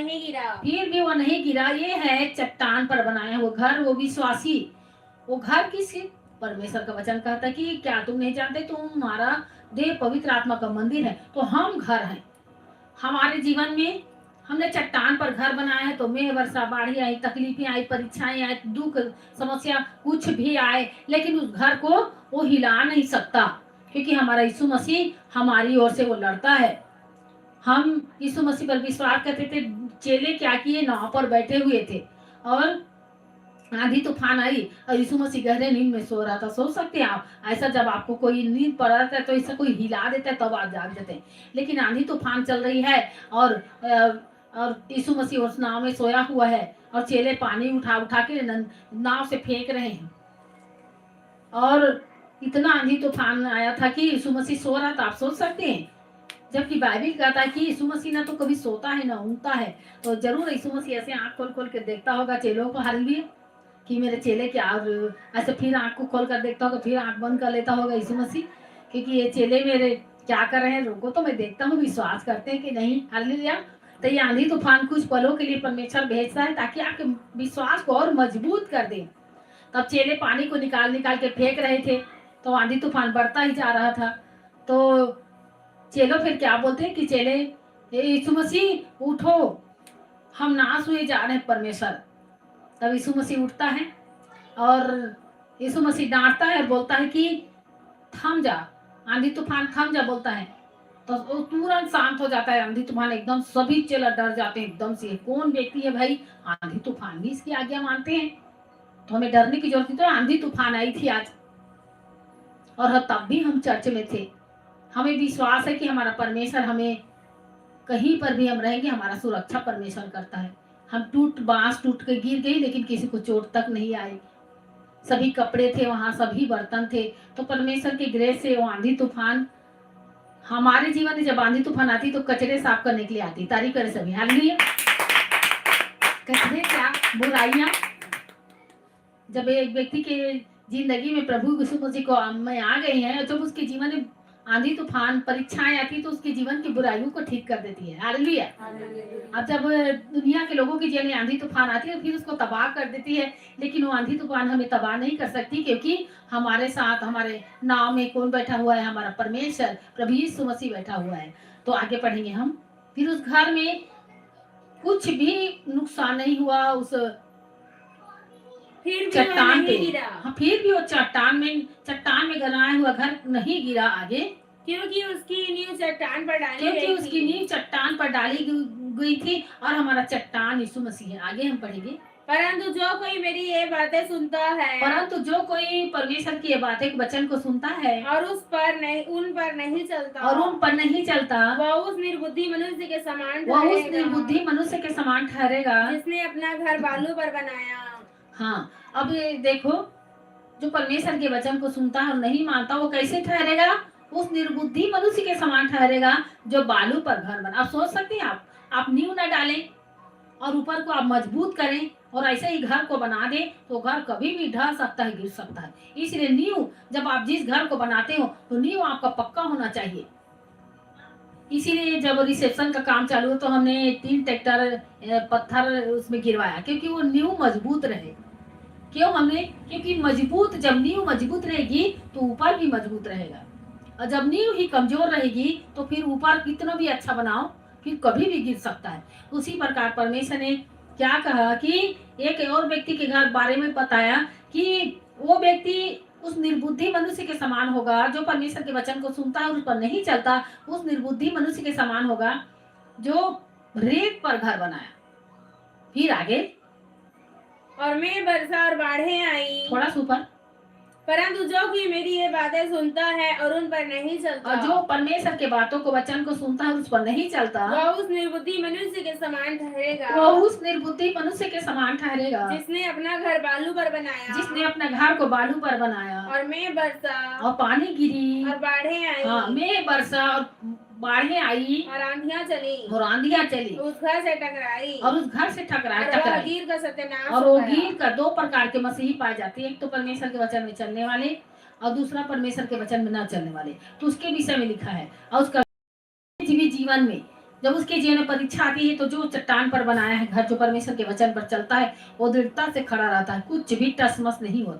नहीं गिरा। फिर भी वो नहीं गिरा। ये है चट्टान पर बनाया वो घर, वो विश्वासी। वो घर किसी, परमेश्वर का वचन कहता है कि क्या तुम नहीं जानते तुम्हारा देह पवित्र आत्मा का मंदिर है। तो हम घर हैं। हमारे जीवन में हमने चट्टान पर घर बनाया है, तो मेह वर्षा, बाढ़ी आई, तकलीफें आई, परीक्षाएं आई, दुख समस्या कुछ भी आए, लेकिन उस घर को वो हिला नहीं सकता, क्योंकि हमारा यीशु मसीह हमारी ओर से वो लड़ता है। हम यीशु मसीह पर विश्वास करते थे। चेले क्या किए, नाव पर बैठे हुए थे और आंधी तूफान आई और यीशु मसीह गहरे नींद में सो रहा था। सोच सकते हैं आप, ऐसा जब आपको कोई नींद पड़ रहा था तो ऐसा कोई हिला देता है तब आप जाग जाते हैं। लेकिन आंधी तूफान चल रही है और यीशु मसीह उस नाव में सोया हुआ है और चेले पानी उठा उठा के नाव से फेंक रहे हैं। और इतना आंधी तूफान आया था कि यीशु मसीह सो रहा था। आप सोच सकते हैं, जबकि बाइबल कहता है कि यीशु मसीह ना तो कभी सोता है ना ऊँगता है। तो जरूर यीशु मसीह ऐसे आंख खोल खोल के देखता होगा चेलों को, हालेलुया, कि मेरे चेले क्या, ऐसे फिर आंख को खोल कर देखता होगा, फिर आंख बंद कर लेता होगा यीशु मसीह, क्योंकि ये चेले मेरे क्या कर रहे हैं, रुको तो मैं देखता हूँ, विश्वास करते हैं कि नहीं। हालेलुया। तो ये आंधी तूफान कुछ पलों के लिए परमेश्वर भेजता है ताकि आपके विश्वास को और मजबूत कर दे। तब चेले पानी को निकाल निकाल के फेंक रहे थे, तो आंधी तूफान बढ़ता ही जा रहा था। तो चेलो फिर क्या बोलते हैं कि चेले, यीशु मसीह उठो, हम नाश हुए जा रहे हैं परमेश्वर। तब यीशु मसीह उठता है और यीशु मसीह डांटता है और बोलता है कि थम जा, आंधी तूफान थम जा, बोलता है। तो वो तुरंत शांत हो जाता है आंधी तूफान एकदम। सभी चेला डर जाते हैं एकदम से। कौन व्यक्ति है भाई, आंधी तूफान भी इसकी आज्ञा मानते हैं, तो हमें डरने की जरूरत नहीं। तो आंधी तूफान आई थी आज, और तब भी हम चर्च में थे। हमें विश्वास है कि हमारा परमेश्वर, हमें कहीं पर भी हम रहेंगे, हमारा सुरक्षा परमेश्वर करता है। हम बांस टूट के गिर गई, लेकिन किसी को चोट तक नहीं आई। सभी कपड़े थे वहां, सभी बर्तन थे। तो परमेश्वर की ग्रेस से वो आंधी तूफान हमारे जीवन में, जब आंधी तूफान आती तो कचरे साफ करने के लिए आती। तारीफ करें सभी, हालेलुया। कचरे क्या, बुराइयां, जब एक व्यक्ति के जिंदगी में प्रभु यीशु मसीह को में आ गई है, जब उसके जीवन में आंधी तूफान परीक्षाएं आती तो उसके जीवन की बुराइयों को ठीक कर देती है। हालेलुया। अब जब दुनिया के लोगों के जीवन में आंधी तूफान आती है फिर उसको तबाह कर देती है, लेकिन वो आंधी तूफान हमें तबाह नहीं कर सकती, क्योंकि हमारे साथ, हमारे नाव में कौन बैठा हुआ है, हमारा परमेश्वर प्रभु यीशु मसीह बैठा हुआ है। तो आगे पढ़ेंगे हम। फिर उस घर में कुछ भी नुकसान नहीं हुआ, उस फिर चट्टान पे गिरा। हाँ, फिर भी वो चट्टान में बनाया हुआ घर नहीं गिरा आगे, क्योंकि उसकी नींव चट्टान पर डाली क्योंकि गई उसकी नींव चट्टान पर डाली गई थी, और हमारा चट्टान यीशु मसीह है। आगे हम पढ़ेंगे। परंतु जो कोई मेरी ये बातें सुनता है, परंतु जो कोई परमेश्वर की ये बातें, वचन को सुनता है और उन पर नहीं चलता, वह उस निर्बुद्धि मनुष्य के समान ठहरेगा, जिसने अपना घर बालू पर बनाया। हाँ, अब देखो, जो परमेश्वर के वचन को सुनता है और नहीं मानता, वो कैसे ठहरेगा? उस निर्बुद्धि मनुष्य के समान ठहरेगा जो बालू पर घर बना। आप सोच सकते हैं, आप नींव न डालें और ऊपर को आप मजबूत करें और ऐसे ही घर को बना दें, तो घर कभी भी ढह सकता है, गिर सकता है। इसलिए नींव, जब आप जिस घर को बनाते हो तो नींव आपका पक्का होना चाहिए। इसीलिए जब रिसेप्शन का काम चालू हो तो हमने 3 ट्रैक्टर पत्थर उसमें गिरवाया, क्योंकि वो नींव मजबूत रहे। क्यों हमने? क्योंकि जब नींव मजबूत रहेगी तो ऊपर भी मजबूत रहेगा, और जब नींव ही कमजोर रहेगी तो फिर ऊपर कितना भी अच्छा बनाओ फिर कभी भी गिर सकता है। उसी प्रकार परमेश्वर ने क्या कहा कि एक और व्यक्ति के घर बारे में बताया कि वो व्यक्ति उस निर्बुद्धि मनुष्य के समान होगा जो परमेश्वर के वचन को सुनता है और उस पर नहीं चलता। उस निर्बुद्धि मनुष्य के समान होगा जो रेत पर घर बनाया। फिर आगे, और मैं वर्षा और बाढ़ें आई, थोड़ा सुपर, परंतु जो कि मेरी ये बातें सुनता है और उन पर नहीं चलता, और जो परमेश्वर के बातों को, वचन को सुनता है उस पर नहीं चलता, वह उस निर्बुद्धि मनुष्य के समान ठहरेगा, जिसने अपना घर बालू पर बनाया, और मैं बरसा और पानी गिरी, और बाढ़ें आई, हाँ, मैं बरसा और बाढ़ें आई, और आंधियां चली, उस घर से टकराई, और गिर का सत्यानाश, और वो गिर का 2 प्रकार के मसीही पाए जाते हैं। एक तो परमेश्वर के वचन में चलने वाले, और दूसरा परमेश्वर के वचन में न चलने वाले। तो उसके विषय में लिखा है। और उसका भी जीवन में जब उसके जीवन में परीक्षा आती है तो जो चट्टान पर बनाया है घर, जो परमेश्वर के वचन पर चलता है, वो दृढ़ता से खड़ा रहता है, कुछ भी टस मस नहीं होता।